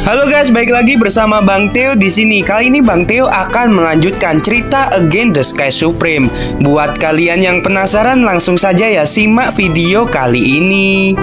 Halo guys, balik lagi bersama Bang Theo di sini. Kali ini Bang Theo akan melanjutkan cerita Against the Sky Supreme. Buat kalian yang penasaran, langsung saja ya simak video kali ini.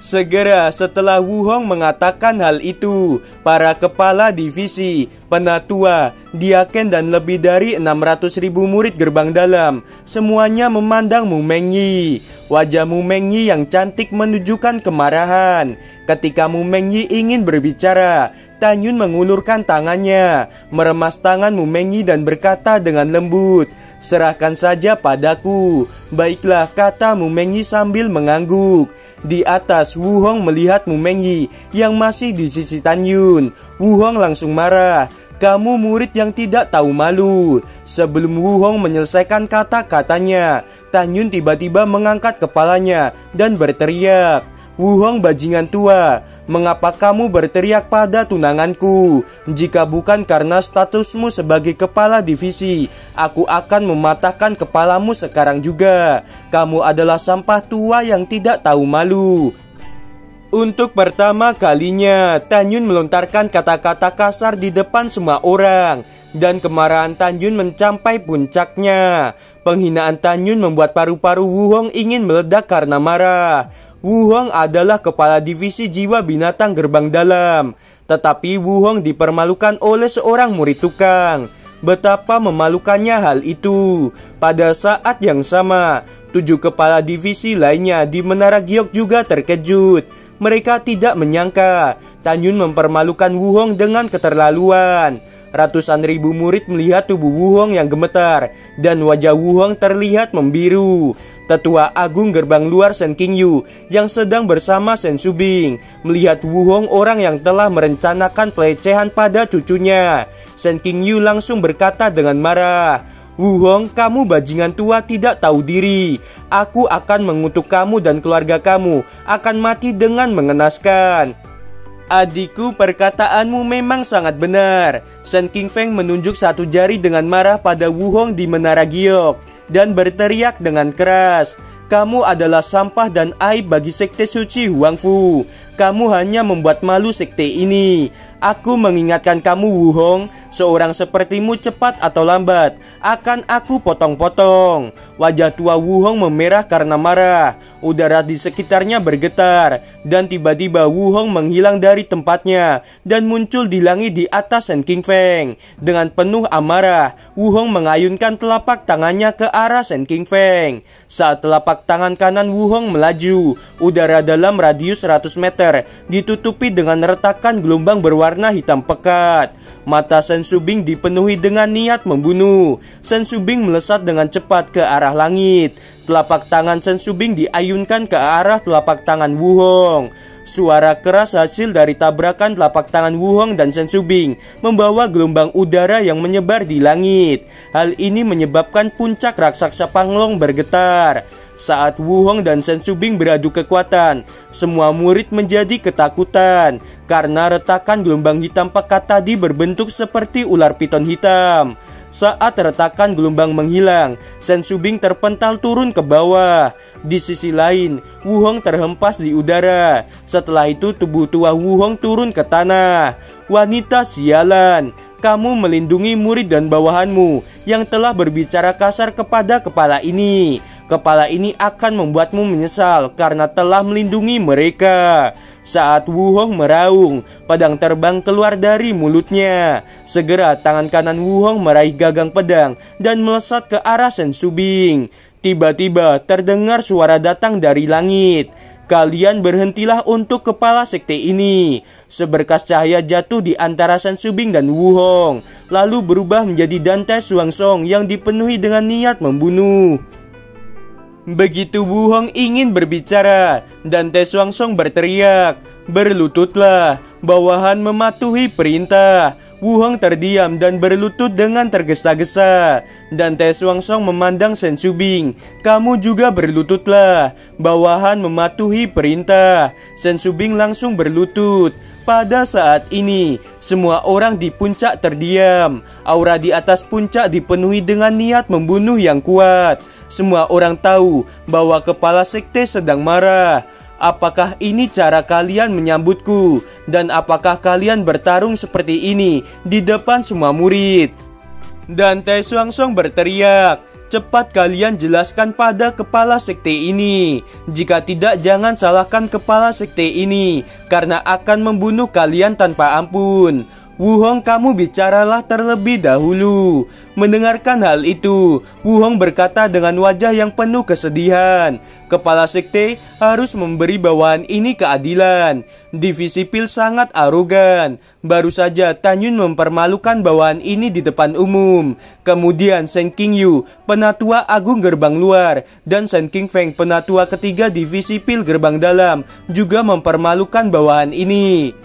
Segera setelah Wuhong mengatakan hal itu, para kepala divisi, penatua, diaken dan lebih dari 600.000 murid gerbang dalam semuanya memandang Mu Mengyi. Wajah Mu Mengyi yang cantik menunjukkan kemarahan. Ketika Mu Mengyi ingin berbicara, Tan Yun mengulurkan tangannya, meremas tangan Mu Mengyi dan berkata dengan lembut, "Serahkan saja padaku." "Baiklah," kata Mu Mengyi sambil mengangguk. Di atas, Wuhong melihat Mu Mengyi yang masih di sisi Tan Yun. Wuhong langsung marah. "Kamu murid yang tidak tahu malu." Sebelum Wuhong menyelesaikan kata-katanya, Tan Yun tiba-tiba mengangkat kepalanya dan berteriak, "Wuhong bajingan tua, mengapa kamu berteriak pada tunanganku? Jika bukan karena statusmu sebagai kepala divisi, aku akan mematahkan kepalamu sekarang juga. Kamu adalah sampah tua yang tidak tahu malu." Untuk pertama kalinya, Tan Yun melontarkan kata-kata kasar di depan semua orang, dan kemarahan Tan Yun mencapai puncaknya. Penghinaan Tan Yun membuat paru-paru Wuhong ingin meledak karena marah. Wuhong adalah kepala divisi jiwa binatang gerbang dalam, tetapi Wuhong dipermalukan oleh seorang murid tukang. Betapa memalukannya hal itu. Pada saat yang sama, 7 kepala divisi lainnya di Menara Giok juga terkejut. Mereka tidak menyangka Tan Yun mempermalukan Wuhong dengan keterlaluan. Ratusan ribu murid melihat tubuh Wuhong yang gemetar, dan wajah Wuhong terlihat membiru. Tetua Agung Gerbang Luar Shen Qingyu yang sedang bersama Shen Shubing melihat Wuhong, orang yang telah merencanakan pelecehan pada cucunya. Shen Qingyu langsung berkata dengan marah, "Wuhong, kamu bajingan tua tidak tahu diri. Aku akan mengutuk kamu dan keluarga kamu akan mati dengan mengenaskan." "Adikku, perkataanmu memang sangat benar." Shen Qingfeng menunjuk satu jari dengan marah pada Wuhong di Menara Giok dan berteriak dengan keras, "Kamu adalah sampah dan aib bagi sekte suci Huangfu. Kamu hanya membuat malu sekte ini. Aku mengingatkan kamu, Wuhong, seorang sepertimu cepat atau lambat akan aku potong-potong." Wajah tua Wuhong memerah karena marah. Udara di sekitarnya bergetar, dan tiba-tiba Wuhong menghilang dari tempatnya dan muncul di langit di atas Shen Qingfeng. Dengan penuh amarah, Wuhong mengayunkan telapak tangannya ke arah Shen Qingfeng. Saat telapak tangan kanan Wuhong melaju, udara dalam radius 100 meter ditutupi dengan retakan gelombang berwarna hitam pekat. Mata Shen Shubing dipenuhi dengan niat membunuh. Shen Shubing melesat dengan cepat ke arah langit. Telapak tangan Shen Shubing diayunkan ke arah telapak tangan Wuhong. Suara keras hasil dari tabrakan telapak tangan Wuhong dan Shen Shubing membawa gelombang udara yang menyebar di langit. Hal ini menyebabkan puncak raksasa Panglong bergetar. Saat Wuhong dan Shen Shubing beradu kekuatan, semua murid menjadi ketakutan karena retakan gelombang hitam pekat tadi berbentuk seperti ular piton hitam. Saat retakan gelombang menghilang, Shen Shubing terpental turun ke bawah. Di sisi lain, Wuhong terhempas di udara. Setelah itu tubuh tua Wuhong turun ke tanah. "Wanita sialan, kamu melindungi murid dan bawahanmu yang telah berbicara kasar kepada kepala ini. Kepala ini akan membuatmu menyesal karena telah melindungi mereka." Saat Wuhong meraung, pedang terbang keluar dari mulutnya. Segera tangan kanan Wuhong meraih gagang pedang dan melesat ke arah Shen Shubing. Tiba-tiba terdengar suara datang dari langit. "Kalian berhentilah untuk kepala sekte ini." Seberkas cahaya jatuh di antara Shen Shubing dan Wuhong, lalu berubah menjadi Dante Xuansong yang dipenuhi dengan niat membunuh. Begitu Wuhong ingin berbicara, Dante Xuansong berteriak, "Berlututlah, bawahan mematuhi perintah." Wuhong terdiam dan berlutut dengan tergesa-gesa. Dante Xuansong memandang Shen Shubing. "Kamu juga berlututlah, bawahan mematuhi perintah." Shen Shubing langsung berlutut. Pada saat ini, semua orang di puncak terdiam. Aura di atas puncak dipenuhi dengan niat membunuh yang kuat. Semua orang tahu bahwa kepala sekte sedang marah. Apakah ini cara kalian menyambutku? Dan apakah kalian bertarung seperti ini di depan semua murid?" Dan Tai Xuanzong berteriak, "Cepat kalian jelaskan pada kepala sekte ini. Jika tidak, jangan salahkan kepala sekte ini, karena akan membunuh kalian tanpa ampun. Wuhong, kamu bicaralah terlebih dahulu." Mendengarkan hal itu, Wuhong berkata dengan wajah yang penuh kesedihan, "Kepala sekte harus memberi bawahan ini keadilan. Divisi Pil sangat arogan. Baru saja Tan Yun mempermalukan bawahan ini di depan umum. Kemudian Shen Qingyu, penatua agung gerbang luar, dan Shen Qingfeng, penatua ketiga divisi Pil gerbang dalam, juga mempermalukan bawahan ini."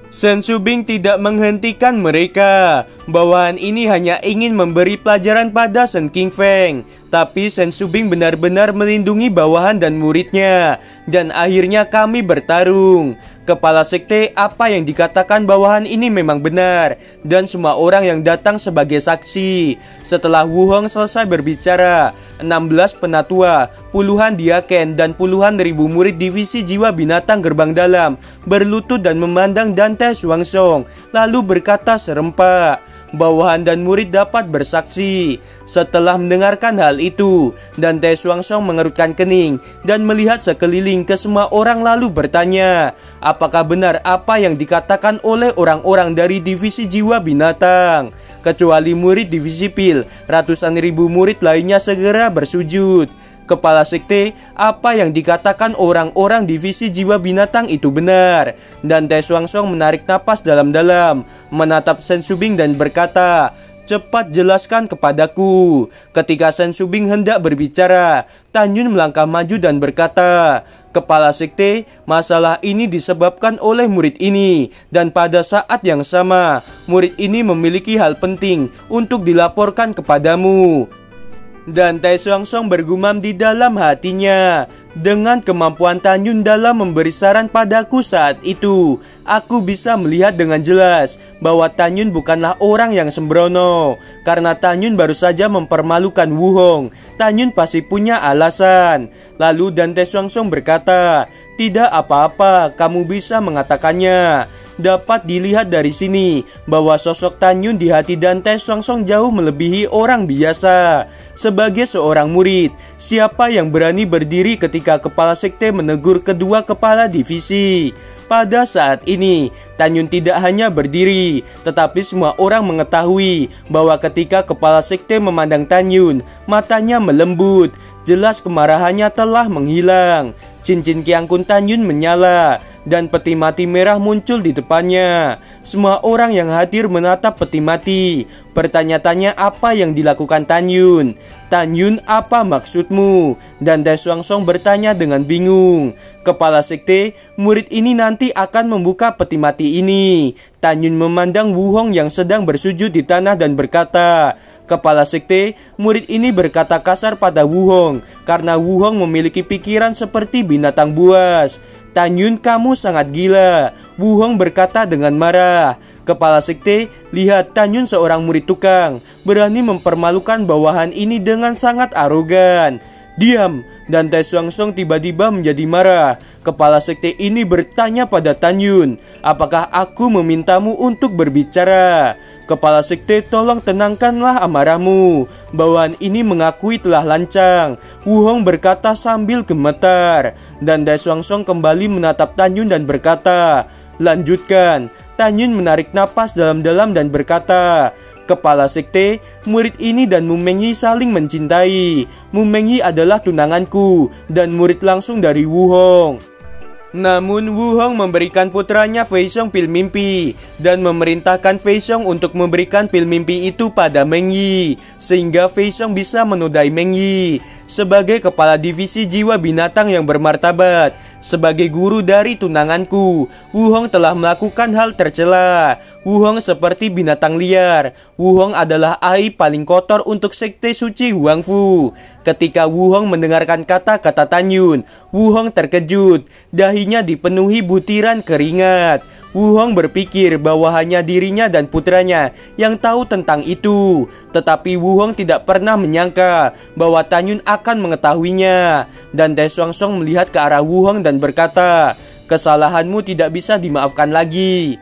Shen Shubing tidak menghentikan mereka. Bawahan ini hanya ingin memberi pelajaran pada Shen Qingfeng. Tapi Shen Shubing benar-benar melindungi bawahan dan muridnya. Dan akhirnya kami bertarung. Kepala sekte, apa yang dikatakan bawahan ini memang benar. Dan semua orang yang datang sebagai saksi. Setelah Wuhong selesai berbicara, 16 penatua, puluhan diaken, dan puluhan ribu murid divisi jiwa binatang gerbang dalam berlutut dan memandang Dan Tai Xuanzong, lalu berkata serempak, "Bawahan dan murid dapat bersaksi." Setelah mendengarkan hal itu, Dan Tai Xuanzong mengerutkan kening dan melihat sekeliling ke semua orang lalu bertanya, apakah benar apa yang dikatakan oleh orang-orang dari divisi jiwa binatang? Kecuali murid divisi Pil, ratusan ribu murid lainnya segera bersujud. Kepala sekte, apa yang dikatakan orang-orang divisi jiwa binatang itu benar. Dan Tai Xuanzong menarik napas dalam-dalam, menatap Shen Shubing dan berkata, "Cepat jelaskan kepadaku." Ketika Shen Shubing hendak berbicara, Tan Yun melangkah maju dan berkata, "Kepala sekte, masalah ini disebabkan oleh murid ini. Dan pada saat yang sama, murid ini memiliki hal penting untuk dilaporkan kepadamu." Dan Tai Xuanzong bergumam di dalam hatinya, "Dengan kemampuan Tan Yun dalam memberi saran padaku saat itu, aku bisa melihat dengan jelas bahwa Tan Yun bukanlah orang yang sembrono. Karena Tan Yun baru saja mempermalukan Wuhong, Tan Yun pasti punya alasan." Lalu Dan Tai Xuanzong berkata, "Tidak apa-apa, kamu bisa mengatakannya. Dapat dilihat dari sini bahwa sosok Tan Yun di hati Dan Tai Xuanzong jauh melebihi orang biasa. Sebagai seorang murid, siapa yang berani berdiri ketika kepala sekte menegur kedua kepala divisi?" Pada saat ini, Tan Yun tidak hanya berdiri, tetapi semua orang mengetahui bahwa ketika kepala sekte memandang Tan Yun, matanya melembut. Jelas kemarahannya telah menghilang. Cincin kiangkun Tan Yun menyala dan peti mati merah muncul di depannya. Semua orang yang hadir menatap peti mati, bertanya-tanya apa yang dilakukan Tan Yun. "Tan Yun, apa maksudmu?" Dan Tai Xuanzong bertanya dengan bingung. "Kepala sekte, murid ini nanti akan membuka peti mati ini." Tan Yun memandang Wuhong yang sedang bersujud di tanah dan berkata, "Kepala sekte, murid ini berkata kasar pada Wuhong karena Wuhong memiliki pikiran seperti binatang buas." "Tan Yun, kamu sangat gila," Wuhong berkata dengan marah. "Kepala sekte, lihat Tan Yun seorang murid tukang, berani mempermalukan bawahan ini dengan sangat arogan." "Diam!" Dan Tai Xuanzong tiba-tiba menjadi marah. Kepala sekte ini bertanya pada Tan Yun, "Apakah aku memintamu untuk berbicara?" "Kepala sekte, tolong tenangkanlah amarahmu. Bawahan ini mengakui telah lancang," Wuhong berkata sambil gemetar. Dan Tai Xuanzong kembali menatap Tan Yun dan berkata, "Lanjutkan." Tan Yun menarik napas dalam-dalam dan berkata, "Kepala sekte, murid ini dan Mu Mengyi saling mencintai. Mu Mengyi adalah tunanganku dan murid langsung dari Wuhong." Namun Wuhong memberikan putranya Fei Xiong pil mimpi dan memerintahkan Fei Xiong untuk memberikan pil mimpi itu pada Mengyi, sehingga Fei Xiong bisa menodai Mengyi. Sebagai kepala divisi jiwa binatang yang bermartabat, sebagai guru dari tunanganku, Wuhong telah melakukan hal tercela. Wuhong seperti binatang liar. Wuhong adalah aib paling kotor untuk sekte suci Huangfu. Ketika Wuhong mendengarkan kata-kata Tan Yun, Wuhong terkejut. Dahinya dipenuhi butiran keringat. Wu Hong berpikir bahwa hanya dirinya dan putranya yang tahu tentang itu. Tetapi Wu Hong tidak pernah menyangka bahwa Tan Yun akan mengetahuinya. Dan Te Xuang Xuang melihat ke arah Wu Hong dan berkata, "Kesalahanmu tidak bisa dimaafkan lagi.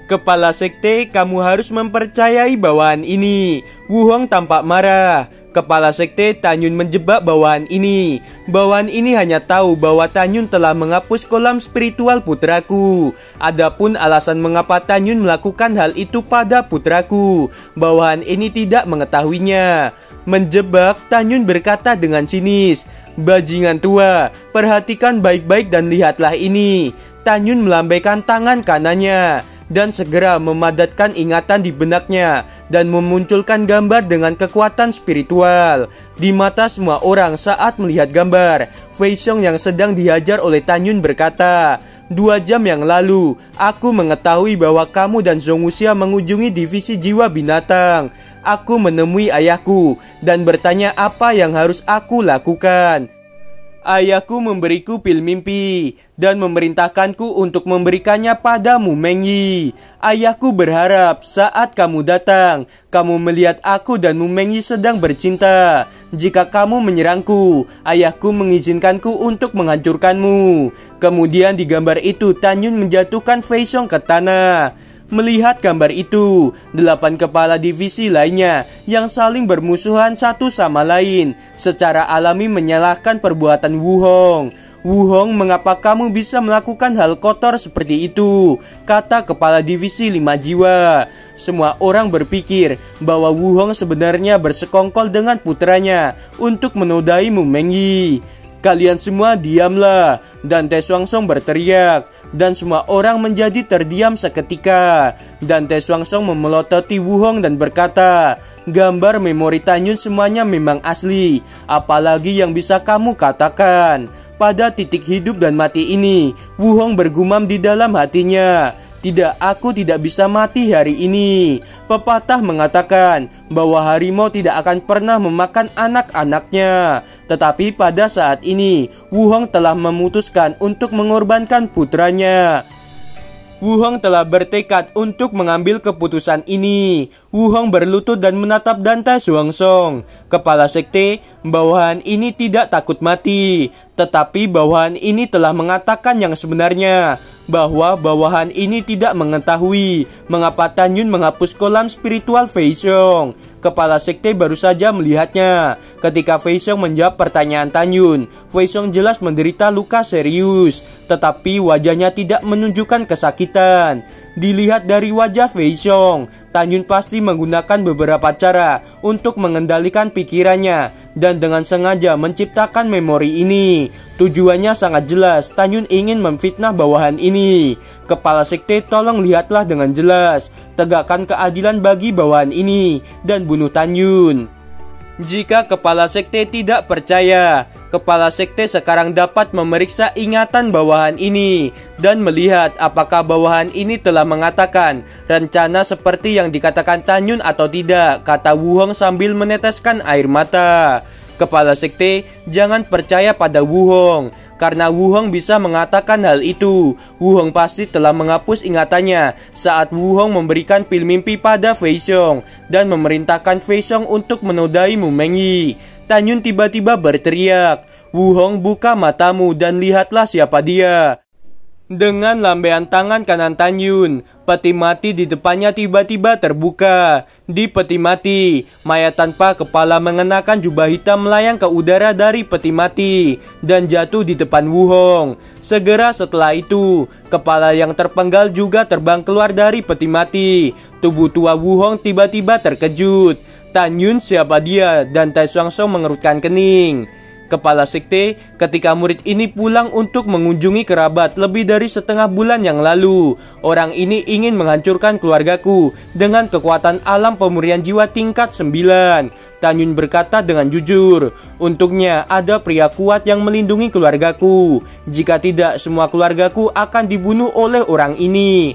Kepala sekte, kamu harus mempercayai bawahan ini." Wu Hong tampak marah. Kepala sekte, Tan Yun menjebak bawahan ini. Bawahan ini hanya tahu bahwa Tan Yun telah menghapus kolam spiritual putraku. Adapun alasan mengapa Tan Yun melakukan hal itu pada putraku, bawahan ini tidak mengetahuinya. Menjebak, Tan Yun berkata dengan sinis, "Bajingan tua, perhatikan baik-baik dan lihatlah ini." Tan Yun melambaikan tangan kanannya dan segera memadatkan ingatan di benaknya dan memunculkan gambar dengan kekuatan spiritual. Di mata semua orang saat melihat gambar, Fei Xiong yang sedang dihajar oleh Tan Yun berkata, "2 jam yang lalu, aku mengetahui bahwa kamu dan Zhong Wuxia mengunjungi divisi jiwa binatang. Aku menemui ayahku dan bertanya apa yang harus aku lakukan. Ayahku memberiku pil mimpi dan memerintahkanku untuk memberikannya padamu, Meng Yi. Ayahku berharap saat kamu datang, kamu melihat aku dan Mu Meng Yi sedang bercinta. Jika kamu menyerangku, ayahku mengizinkanku untuk menghancurkanmu." Kemudian di gambar itu Tan Yun menjatuhkan Fei Xiong ke tanah. Melihat gambar itu, 8 kepala divisi lainnya yang saling bermusuhan satu sama lain secara alami menyalahkan perbuatan Wu Hong. "Wu Hong, mengapa kamu bisa melakukan hal kotor seperti itu?" kata kepala divisi 5 jiwa. Semua orang berpikir bahwa Wu Hong sebenarnya bersekongkol dengan putranya untuk menodai Mu Meng Yi. "Kalian semua diamlah," dan Te Xuang Xuang berteriak. Dan semua orang menjadi terdiam seketika. Dan Te Xuang Xuang memelototi Wu Hong dan berkata, "Gambar memori Tan Yun semuanya memang asli. Apalagi yang bisa kamu katakan?" Pada titik hidup dan mati ini, Wu Hong bergumam di dalam hatinya, "Tidak, aku tidak bisa mati hari ini." Pepatah mengatakan bahwa harimau tidak akan pernah memakan anak-anaknya. Tetapi pada saat ini, Wu Hong telah memutuskan untuk mengorbankan putranya. Wu Hong telah bertekad untuk mengambil keputusan ini. Wu Hong berlutut dan menatap Dan Tai Xuang Xuang. Kepala sekte, bawahan ini tidak takut mati. Tetapi bawahan ini telah mengatakan yang sebenarnya, bahwa bawahan ini tidak mengetahui mengapa Tan Yun menghapus kolam spiritual Fei Xiong. Kepala sekte baru saja melihatnya. Ketika Fei Xiong menjawab pertanyaan Tan Yun, Fei Xiong jelas menderita luka serius, tetapi wajahnya tidak menunjukkan kesakitan. Dilihat dari wajah Fei Xiong, Tan Yun pasti menggunakan beberapa cara untuk mengendalikan pikirannya dan dengan sengaja menciptakan memori ini. Tujuannya sangat jelas, Tan Yun ingin memfitnah bawahan ini. Kepala sekte, tolong lihatlah dengan jelas. Tegakkan keadilan bagi bawahan ini dan bunuh Tan Yun. Jika kepala sekte tidak percaya, kepala sekte sekarang dapat memeriksa ingatan bawahan ini dan melihat apakah bawahan ini telah mengatakan rencana seperti yang dikatakan Tan Yun atau tidak, kata Wu Hong sambil meneteskan air mata. Kepala sekte, jangan percaya pada Wu Hong, karena Wu Hong bisa mengatakan hal itu. Wu Hong pasti telah menghapus ingatannya saat Wu Hong memberikan pil mimpi pada Fei Xiong dan memerintahkan Fei Xiong untuk menodai Mu Meng Yi. Tan Yun tiba-tiba berteriak, "Wu Hong, buka matamu dan lihatlah siapa dia." Dengan lambaian tangan kanan Tan Yun, peti mati di depannya tiba-tiba terbuka. Di peti mati, mayat tanpa kepala mengenakan jubah hitam melayang ke udara dari peti mati dan jatuh di depan Wu Hong. Segera setelah itu, kepala yang terpenggal juga terbang keluar dari peti mati. Tubuh tua Wu Hong tiba-tiba terkejut. "Tan Yun, siapa dia?" Dan Tai Xuang Xuang mengerutkan kening. Kepala sekte, ketika murid ini pulang untuk mengunjungi kerabat lebih dari setengah bulan yang lalu, orang ini ingin menghancurkan keluargaku dengan kekuatan alam pemurnian jiwa tingkat 9. Tan Yun berkata dengan jujur, "Untuknya ada pria kuat yang melindungi keluargaku. Jika tidak, semua keluargaku akan dibunuh oleh orang ini."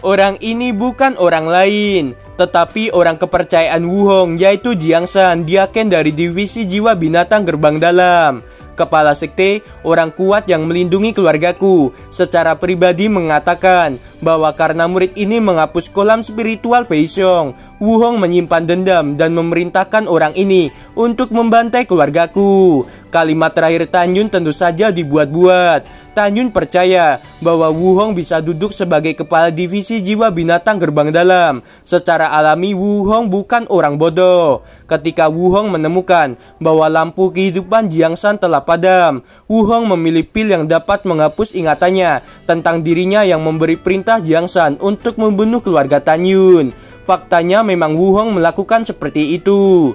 Orang ini bukan orang lain, tetapi orang kepercayaan Wu Hong, yaitu Jiang Shan, diaken dari divisi jiwa binatang gerbang dalam. Kepala sekte, orang kuat yang melindungi keluargaku, secara pribadi mengatakan bahwa karena murid ini menghapus kolam spiritual Fei Xiong, Wu Hong menyimpan dendam dan memerintahkan orang ini untuk membantai keluargaku. Kalimat terakhir Tan Yun tentu saja dibuat-buat. Tan Yun percaya bahwa Wu Hong bisa duduk sebagai kepala divisi jiwa binatang gerbang dalam. Secara alami Wu Hong bukan orang bodoh. Ketika Wu Hong menemukan bahwa lampu kehidupan Jiang Shan telah padam, Wu Hong memilih pil yang dapat menghapus ingatannya tentang dirinya yang memberi perintah Jiang Shan untuk membunuh keluarga Tan Yun. Faktanya memang Wu Hong melakukan seperti itu.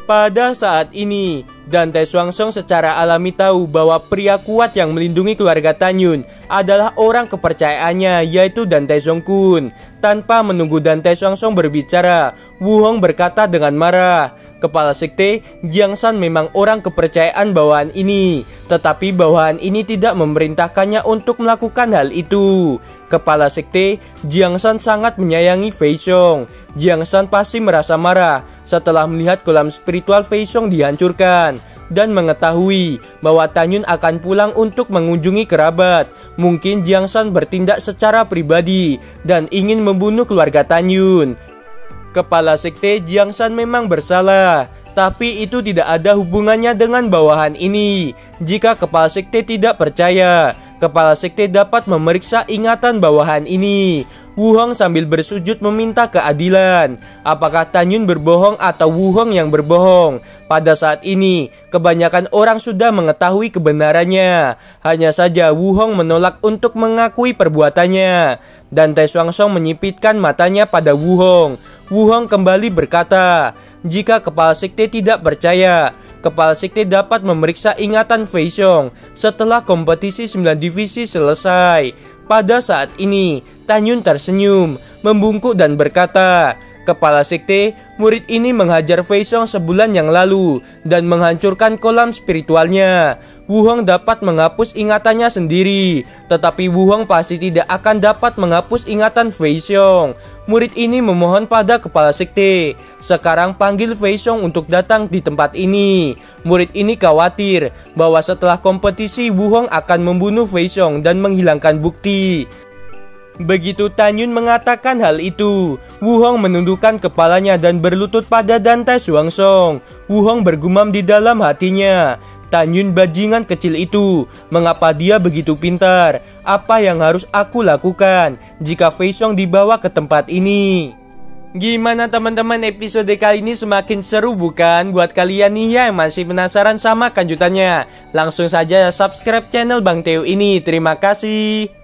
Pada saat ini, Dan Tai Xuanzong secara alami tahu bahwa pria kuat yang melindungi keluarga Tan Yun adalah orang kepercayaannya, yaitu Dan Tai Song Kun. Tanpa menunggu Dan Tai Xuanzong berbicara, Wu Hong berkata dengan marah, "Kepala sekte, Jiang Shan memang orang kepercayaan bawahan ini, tetapi bawahan ini tidak memerintahkannya untuk melakukan hal itu. Kepala sekte, Jiang Shan sangat menyayangi Fei Xiong. Jiang Shan pasti merasa marah setelah melihat kolam spiritual Fei Xiong dihancurkan dan mengetahui bahwa Tan Yun akan pulang untuk mengunjungi kerabat. Mungkin Jiang Shan bertindak secara pribadi dan ingin membunuh keluarga Tan Yun. Kepala sekte, Jiang Shan memang bersalah, tapi itu tidak ada hubungannya dengan bawahan ini. Jika kepala sekte tidak percaya, kepala sekte dapat memeriksa ingatan bawahan ini." Wu Hong sambil bersujud meminta keadilan. Apakah Tan Yun berbohong atau Wu Hong yang berbohong? Pada saat ini, kebanyakan orang sudah mengetahui kebenarannya. Hanya saja Wu Hong menolak untuk mengakui perbuatannya. Dan Tai Xuanzong menyipitkan matanya pada Wu Hong. Wu Hong kembali berkata, "Jika kepala sekte tidak percaya, kepala sekte dapat memeriksa ingatan Fei Xiong setelah kompetisi 9 divisi selesai." Pada saat ini, Tan Yun tersenyum, membungkuk dan berkata, "Kepala sekte, murid ini menghajar Fei Xiong sebulan yang lalu dan menghancurkan kolam spiritualnya. Wu Hong dapat menghapus ingatannya sendiri, tetapi Wu Hong pasti tidak akan dapat menghapus ingatan Fei Xiong. Murid ini memohon pada kepala sekte, sekarang panggil Fei Xiong untuk datang di tempat ini." Murid ini khawatir bahwa setelah kompetisi Wu Hong akan membunuh Fei Xiong dan menghilangkan bukti. Begitu Tan Yun mengatakan hal itu, Wu Hong menundukkan kepalanya dan berlutut pada Dan Tai Xuanzong. Wu Hong bergumam di dalam hatinya, "Tan Yun bajingan kecil itu, mengapa dia begitu pintar? Apa yang harus aku lakukan jika Fei Xiong dibawa ke tempat ini?" Gimana teman-teman, episode kali ini semakin seru bukan? Buat kalian nih yang masih penasaran sama kelanjutannya, langsung saja subscribe channel Bang Teo ini. Terima kasih.